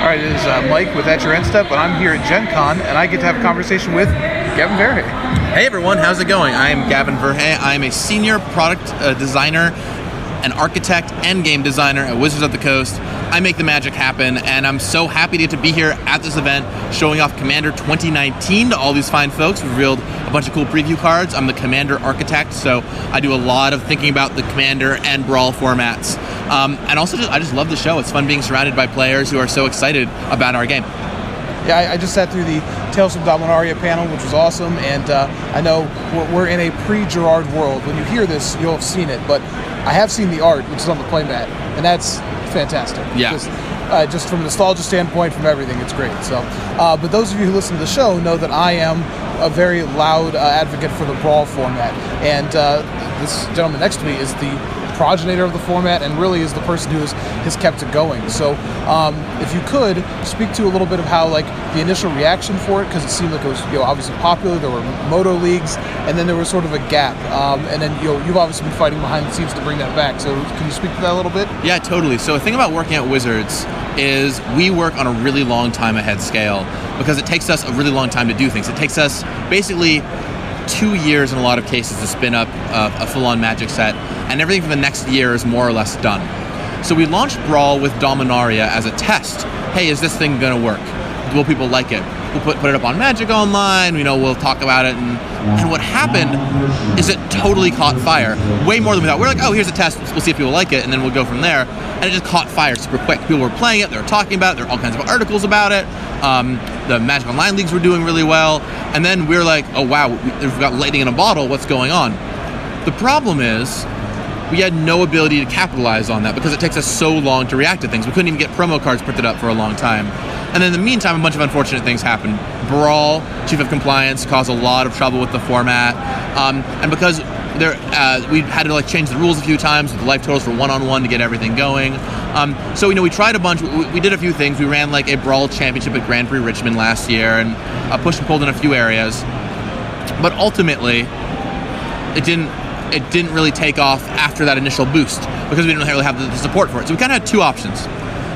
All right, it is Mike with At Your End Step, and I'm here at Gencon, and I get to have a conversation with Gavin Verhey. Hey everyone, how's it going? I am Gavin Verhey. I am a senior product designer, an architect, and game designer at Wizards of the Coast. I make the magic happen, and I'm so happy to be here at this event showing off Commander 2019 to all these fine folks. We've revealed a bunch of cool preview cards. I'm the Commander architect, so I do a lot of thinking about the Commander and Brawl formats. And also, I just love the show. It's fun being surrounded by players who are so excited about our game. Yeah, I just sat through the Tales from Dominaria panel, which was awesome, and I know we're in a pre-Gerard world. When you hear this, you'll have seen it, but I have seen the art, which is on the playmat, and that's fantastic. Yeah. Just from a nostalgia standpoint, from everything, it's great. So, but those of you who listen to the show know that I am a very loud advocate for the Brawl format, and this gentleman next to me is the progenitor of the format and really is the person who has kept it going. So if you could speak to a little bit of how the initial reaction for it, because it seemed like it was obviously popular. There were Moto leagues, and then there was sort of a gap, and then you've obviously been fighting behind the scenes to bring that back. So can you speak to that a little bit? Yeah, totally. So the thing about working at Wizards is we work on a really long time ahead scale because it takes us a really long time to do things. It takes us basically 2 years in a lot of cases to spin up a full-on Magic set, and everything for the next year is more or less done. So we launched Brawl with Dominaria as a test. Hey, is this thing gonna work? Will people like it? We'll put it up on Magic Online, we'll talk about it, and what happened is it totally caught fire. Way more than we thought. We're like, oh, here's a test, we'll see if people like it, and then we'll go from there. And it just caught fire super quick. People were playing it, they were talking about it, there were all kinds of articles about it. The Magic Online leagues were doing really well, and then we're like, oh wow, we've got lightning in a bottle, what's going on? The problem is, we had no ability to capitalize on that because it takes us so long to react to things. We couldn't even get promo cards printed up for a long time. And in the meantime, a bunch of unfortunate things happened. Brawl, Chief of Compliance, caused a lot of trouble with the format. And because we had to change the rules a few times with the life totals for one-on-one to get everything going. So we tried a bunch. We did a few things. We ran a Brawl championship at Grand Prix Richmond last year and pushed and pulled in a few areas. But ultimately, it didn't really take off after that initial boost because we didn't really have the support for it. So we kind of had two options.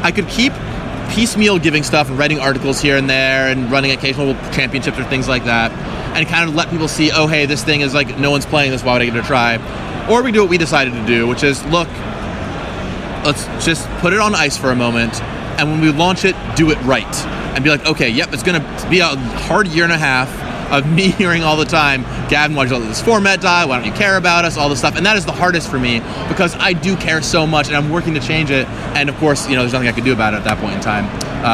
I could keep piecemeal giving stuff and writing articles here and there and running occasional championships or things like that and kind of let people see, oh, hey, this thing is no one's playing this, why would I give it a try? Or we do what we decided to do, which is, look, let's just put it on ice for a moment, and when we launch it, do it right. And be like, okay, yep, it's going to be a hard year and a half of me hearing all the time, Gavin, why did you let this format die? Why don't you care about us? All this stuff. And that is the hardest for me because I do care so much and I'm working to change it. And of course, there's nothing I can do about it at that point in time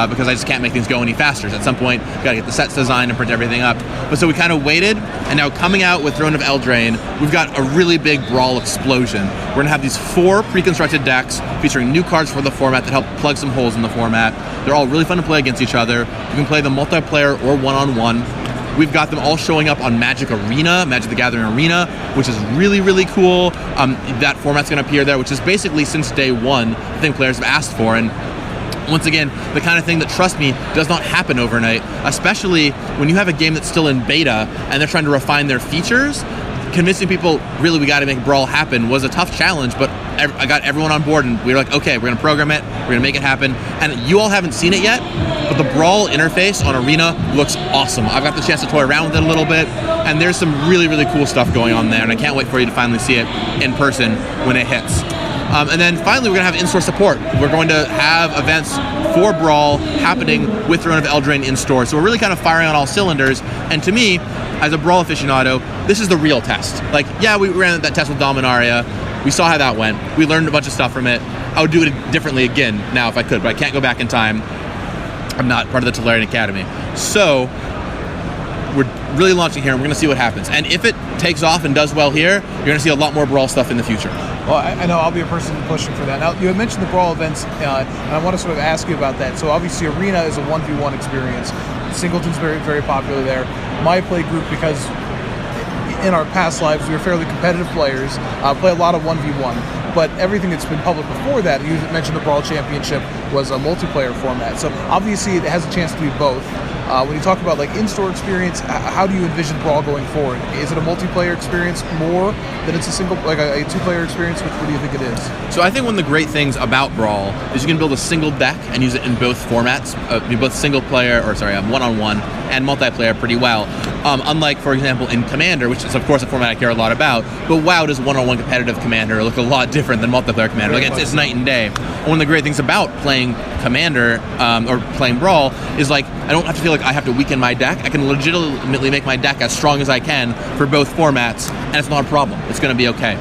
because I just can't make things go any faster. So at some point, you gotta get the sets designed and print everything up. But so we kind of waited, and now coming out with Throne of Eldraine, we've got a really big Brawl explosion. We're gonna have these 4 pre-constructed decks featuring new cards for the format that help plug some holes in the format. They're all really fun to play against each other. You can play them multiplayer or one-on-one. We've got them all showing up on Magic Arena, Magic the Gathering Arena, which is really, really cool. That format's going to appear there, which is basically since day one the thing players have asked for. And once again, the kind of thing that, trust me, does not happen overnight, especially when you have a game that's still in beta and they're trying to refine their features. Convincing people, really, we got to make Brawl happen was a tough challenge, but I got everyone on board, and we were like, okay, we're going to program it, we're going to make it happen. And you all haven't seen it yet, but the Brawl interface on Arena looks awesome. I've got the chance to toy around with it a little bit, and there's some really, really cool stuff going on there, and I can't wait for you to finally see it in person when it hits. And then finally, we're going to have in-store support. We're going to have events for Brawl happening with Throne of Eldraine in-store. So we're really kind of firing on all cylinders. And to me, as a Brawl aficionado, this is the real test. Yeah, we ran that test with Dominaria. We saw how that went. We learned a bunch of stuff from it. I would do it differently again now if I could, but I can't go back in time. I'm not part of the Tolarian Academy. So we're really launching here, and we're going to see what happens. And if it takes off and does well here, you're going to see a lot more Brawl stuff in the future. Well, I know I'll be a person pushing for that. Now, you had mentioned the Brawl events, and I want to sort of ask you about that. So obviously Arena is a 1v1 experience. Singleton's very, very popular there. My play group, because in our past lives we were fairly competitive players, play a lot of 1v1. But everything that's been public before that, you mentioned the Brawl Championship, was a multiplayer format. So obviously it has a chance to be both. When you talk about like in-store experience, how do you envision Brawl going forward? Is it a multiplayer experience more than it's a two-player experience? Which do you think it is? So I think one of the great things about Brawl is you can build a single deck and use it in both formats, both one-on-one and multiplayer pretty well. Unlike, for example, in Commander, which is of course a format I care a lot about, but WoW does one-on-one competitive Commander look a lot different than multiplayer Commander. Like it's night and day. One of the great things about playing Commander or playing Brawl is like I don't have to feel like I have to weaken my deck. I can legitimately make my deck as strong as I can for both formats, and it's not a problem. It's going to be okay.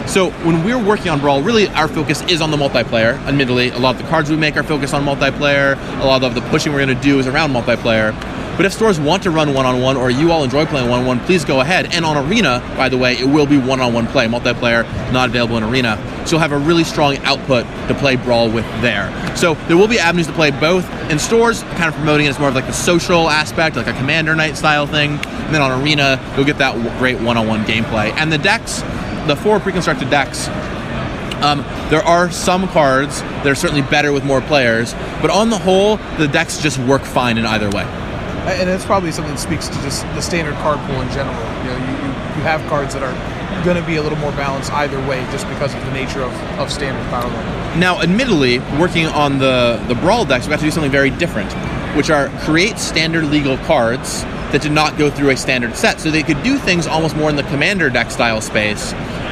So when we're working on Brawl, really our focus is on the multiplayer. Admittedly, a lot of the cards we make are focused on multiplayer. A lot of the pushing we're going to do is around multiplayer. But if stores want to run one-on-one, or you all enjoy playing one-on-one, please go ahead. And on Arena, by the way, it will be one-on-one play. Multiplayer, not available in Arena. So you'll have a really strong output to play Brawl with there. So there will be avenues to play both. In stores, kind of promoting it as more of like the social aspect, like a Commander Night style thing. And then on Arena, you'll get that great one-on-one gameplay. And the decks, the 4 pre-constructed decks, there are some cards that are certainly better with more players, but on the whole, the decks just work fine in either way. And it's probably something that speaks to just the standard card pool in general. You know, you have cards that are going to be a little more balanced either way, just because of the nature of standard power level. Now, admittedly, working on the Brawl decks, we have to do something very different, which are create standard legal cards that did not go through a standard set. So they could do things almost more in the Commander deck style space,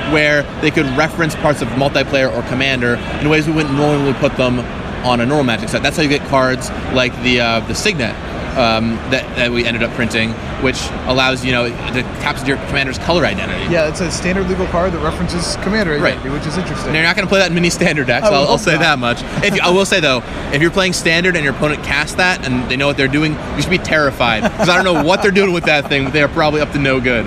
where they could reference parts of multiplayer or Commander in ways we wouldn't normally put them on a normal Magic set. That's how you get cards like the Signet that we ended up printing, which allows, to capture your Commander's color identity. Yeah, it's a standard legal card that references Commander identity, which is interesting. Now, you're not going to play that in mini standard decks, I'll say that much. I will say, though, if you're playing standard and your opponent casts that and they know what they're doing, you should be terrified, because I don't know what they're doing with that thing, but they are probably up to no good.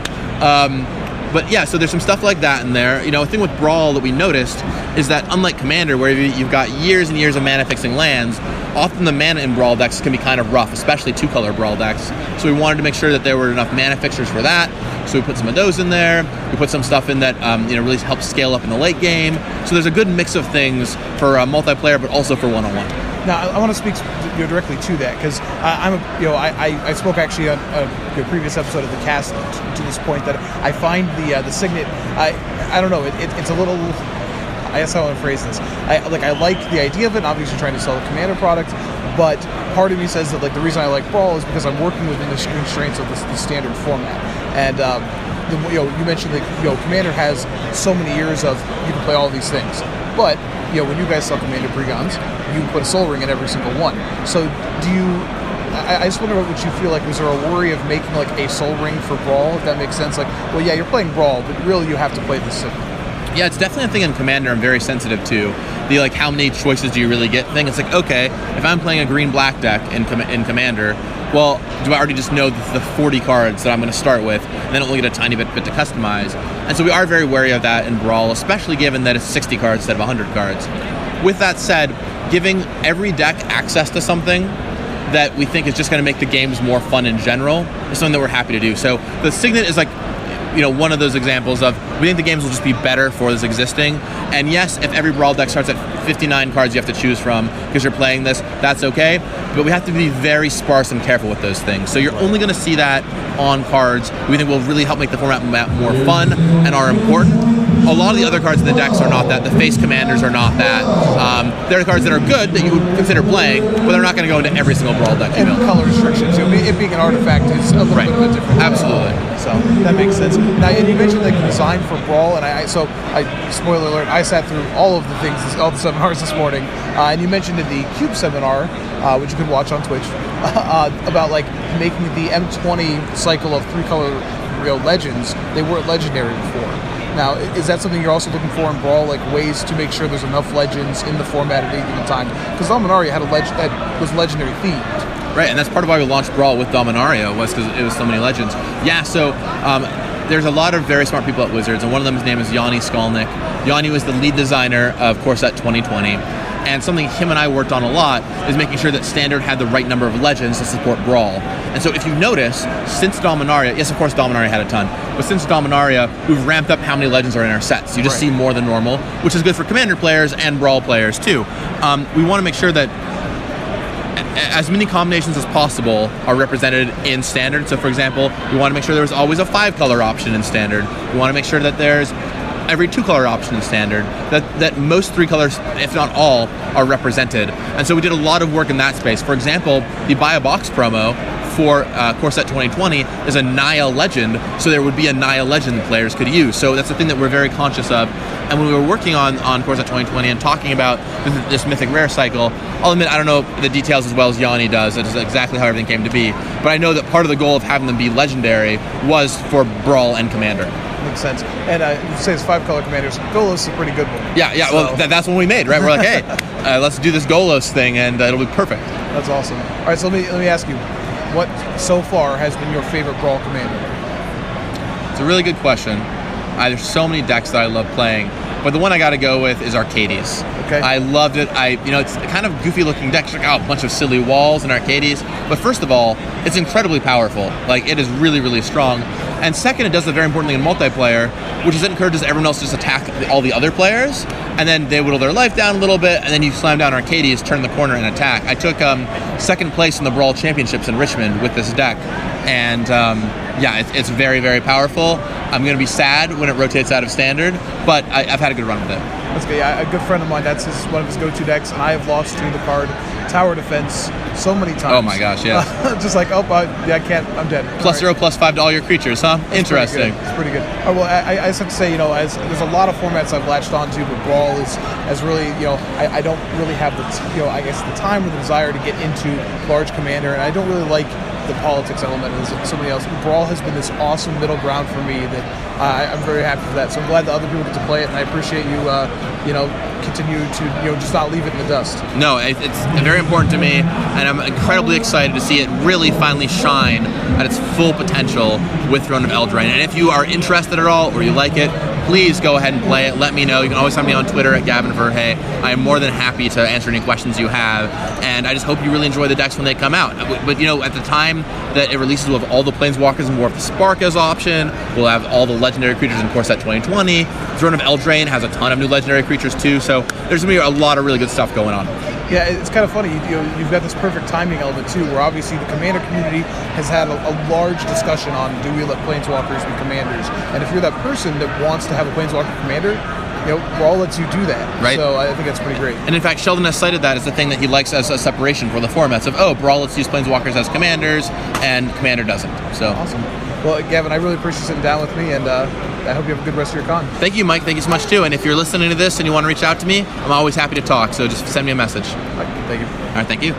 But yeah, so there's some stuff like that in there. A thing with Brawl that we noticed is that unlike Commander, where you've got years and years of mana fixing lands, often the mana in Brawl decks can be kind of rough, especially 2-color Brawl decks. So we wanted to make sure that there were enough mana fixers for that. So we put some of those in there. We put some stuff in that really helps scale up in the late game. So there's a good mix of things for multiplayer, but also for one-on-one. Now, I want to speak directly to that, because I spoke actually on a previous episode of the cast to this point that I find the Signet, I don't know, it's a little, I guess how I want to phrase this. I like the idea of it, obviously trying to sell a Commander product, but part of me says that the reason I like Brawl is because I'm working within the constraints of the standard format. And you mentioned that Commander has so many years of you can play all these things, but when you guys sell Commander Pregons, you put a Soul Ring in every single one. So do you? I just wonder what you feel like. Was there a worry of making like a Soul Ring for Brawl, if that makes sense? Like, well, yeah, you're playing Brawl, but really you have to play the Signet. Yeah, it's definitely a thing in Commander I'm very sensitive to. The how many choices do you really get thing. It's like, okay, if I'm playing a green-black deck in Commander, well, do I already just know the 40 cards that I'm going to start with, and then only get a tiny bit to customize? And so we are very wary of that in Brawl, especially given that it's 60 cards instead of 100 cards. With that said, giving every deck access to something that we think is just going to make the games more fun in general is something that we're happy to do. So the Signet is one of those examples of we think the games will just be better for this existing. And yes, if every Brawl deck starts at 59 cards you have to choose from because you're playing this, that's okay. But we have to be very sparse and careful with those things. So you're only going to see that on cards we think will really help make the format more fun and are important. A lot of the other cards in the decks are not that. The face commanders are not that. There are cards that are good that you would consider playing, but they're not going to go into every single Brawl deck. And color restrictions. It being an artifact is a little bit of a different. Absolutely. So that makes sense. Now, and you mentioned the design for Brawl, and I spoiler alert, I sat through all of the things, all the seminars this morning, and you mentioned in the Cube seminar, which you can watch on Twitch, about making the M20 cycle of 3-color legends. They weren't legendary before. Now, is that something you're also looking for in Brawl, ways to make sure there's enough legends in the format at any given time? Because Dominaria was legendary themed. Right, and that's part of why we launched Brawl with Dominaria, was because it was so many legends. Yeah, so there's a lot of very smart people at Wizards, and one of them's name is Yanni Skolnick. Yanni was the lead designer of Core Set 2020. And something him and I worked on a lot is making sure that Standard had the right number of legends to support Brawl. And so if you notice, since Dominaria, yes, of course Dominaria had a ton, but since Dominaria, we've ramped up how many legends are in our sets. You just see more than normal, which is good for Commander players and Brawl players too. We want to make sure that as many combinations as possible are represented in standard. So for example, we want to make sure there's always a 5-color option in standard. We want to make sure that there's every 2-color option in standard, that most 3 colors, if not all, are represented. And so we did a lot of work in that space. For example, the Buy a Box promo for Core Set 2020 is a Naya Legend, so there would be a Naya Legend that players could use. So that's the thing that we're very conscious of. And when we were working on Core Set 2020 and talking about this Mythic Rare cycle, I'll admit I don't know the details as well as Yanni does. That is exactly how everything came to be. But I know that part of the goal of having them be legendary was for Brawl and Commander. Makes sense. And you say it's 5-color commanders. Golos is a pretty good one. Yeah. So. Well, that's what we made, right? We're like, hey, let's do this Golos thing, and it'll be perfect. That's awesome. All right, so let me ask you, what so far has been your favorite Brawl commander? It's a really good question. There's so many decks that I love playing, but the one I got to go with is Arcades. Okay. I loved it. It's a kind of goofy looking deck. It's like, a bunch of silly walls and Arcades. But first of all, it's incredibly powerful. Like, it is really, really strong. And second, it does the very important thing in multiplayer, which is it encourages everyone else to just attack all the other players, and then they whittle their life down a little bit, and then you slam down Arcades, turn the corner, and attack. I took second place in the Brawl Championships in Richmond with this deck, and it's very, very powerful. I'm going to be sad when it rotates out of Standard, but I've had a good run with it. That's good. Yeah, a good friend of mine, that's one of his go-to decks, and I have lost to the card Tower Defense so many times. Oh my gosh, yeah. Just like, I can't, I'm dead. +0, +5 to all your creatures, huh? That's interesting. It's pretty good. Oh, well, I just have to say, as there's a lot of formats I've latched onto, but Brawl is really, I don't really have the, I guess the time or the desire to get into large commander, and I don't really like the politics element as somebody else. Brawl has been this awesome middle ground for me that I'm very happy for that. So I'm glad that other people get to play it, and I appreciate you, continue to, just not leave it in the dust. No, it's very important to me, and I'm incredibly excited to see it really finally shine at its full potential with Throne of Eldraine. And if you are interested at all, or you like it, please go ahead and play it. Let me know. You can always find me on Twitter at Gavin Verhey. I am more than happy to answer any questions you have, and I just hope you really enjoy the decks when they come out. But at the time that it releases, we'll have all the Planeswalkers and War of the Spark as option. We'll have all the legendary creatures in Core Set 2020. Throne of Eldraine has a ton of new legendary creatures too, so there's going to be a lot of really good stuff going on. Yeah, it's kind of funny. You've got this perfect timing element too, where obviously the Commander community has had a large discussion on, do we let Planeswalkers be Commanders? And if you're that person that wants to have a Planeswalker Commander, Brawl lets you do that. Right. So I think that's pretty great. And in fact, Sheldon has cited that as the thing that he likes as a separation for the formats of, Brawl lets use Planeswalkers as Commanders, and Commander doesn't. So awesome. Well, Gavin, I really appreciate you sitting down with me, and I hope you have a good rest of your con. Thank you, Mike. Thank you so much, too. And if you're listening to this and you want to reach out to me, I'm always happy to talk, so just send me a message. Thank you. All right, thank you.